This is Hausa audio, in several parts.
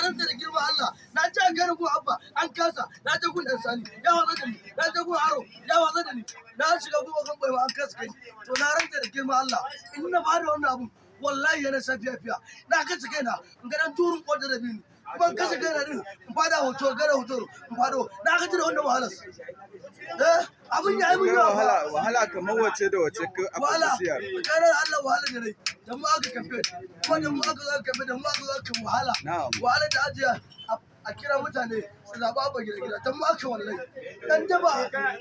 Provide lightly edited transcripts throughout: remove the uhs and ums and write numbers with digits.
rantsa da girma Allah na ji a ganin ku abba an kasa na ta kun dan sani ya watsa da ni na ta kun haro ya watsa da ni na shiga kuma kan bai an kasa kai to na rantsa da girma Allah in na bada wannan abun wallahi yana safiya fiya na kace kaina in ga dan turun kwada da bini kuma kace kaina din in fada hoto gara hoto in fado na kace da wannan wahalar abin ya yi mun yawa wahala kamar wace da wace wahala karar Allah wahala da rai da mu aka kafe kuma da mu aka zo kafe da mu aka zo kan wahala wahala da ajiya a kira mutane su zaba ba gida gida dan mu aka wallahi dan daba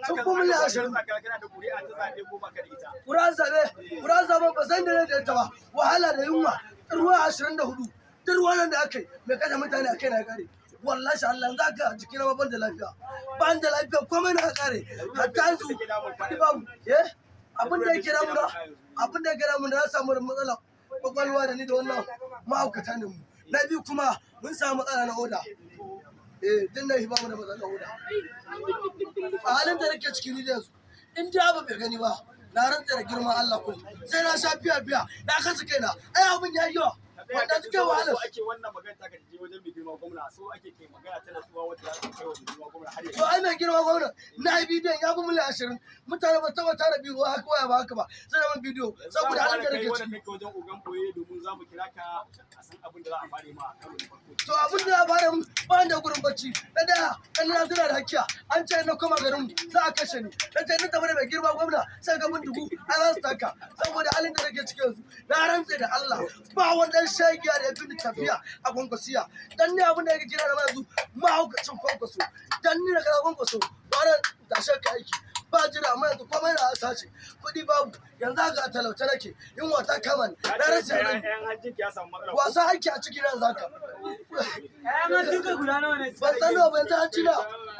sun kuma ne ashirin Kuran zabe ba san da ta ba wahala da yunwa ruwa 24 duk ruwan da aka yi mai kada mutane a kai na kare wallahi Allah za ka jiki na ban da lafiya komai na kare hatta yanzu kudi babu abin da yake ramu na samu matsala kwakwalwa da ni da wannan ma'aukata ne mu na biyu kuma mun samu matsala na oda din na hiba mu da matsala oda a halin da nake ciki ni da yanzu in da ba bai gani ba na rantsa da girman Allah ko sai na sha biya na kasa kaina ai abin ya yi yawa wanda suke wahala ake wannan magana ta kaje wajen mai girma gwamna so ake kai magana ta nasuwa wata za ta kai wa mai girma gwamna har to ai mai girma gwamna na yi bidiyon ya fi miliyan 20 mutane ba taba tara bidiyo haka waya ba haka ba sai da man bidiyo saboda halin da nake ciki wannan kai wajen ogan boye domin za mu kira ka a san abin da za a fare ma a karo na farko to abin da ya fara mu ba da gurin bacci da daya kan na suna da hakkiya an ce na koma garin mu za a kashe ni dan ce ni tabbata da mai girma gwamna sai ga mun dubu a za su taka saboda halin da nake ciki yanzu na rantse da Allah ba wannan shagiya da ya fi tafiya a kwankwasiya dan ne abin da yake kira da yanzu mahaukacin kwankwaso dan ni daga kwankwaso wani tashe ka aiki ba jira amma yanzu komai na sace kuɗi babu yanzu haka talauta nake yin wata kaman na rasa yan hajji ya samu matsala wasa aiki a cikin nan zaka Ai ma duka guda nawa ne? ban san nawa ba yanzu an ci na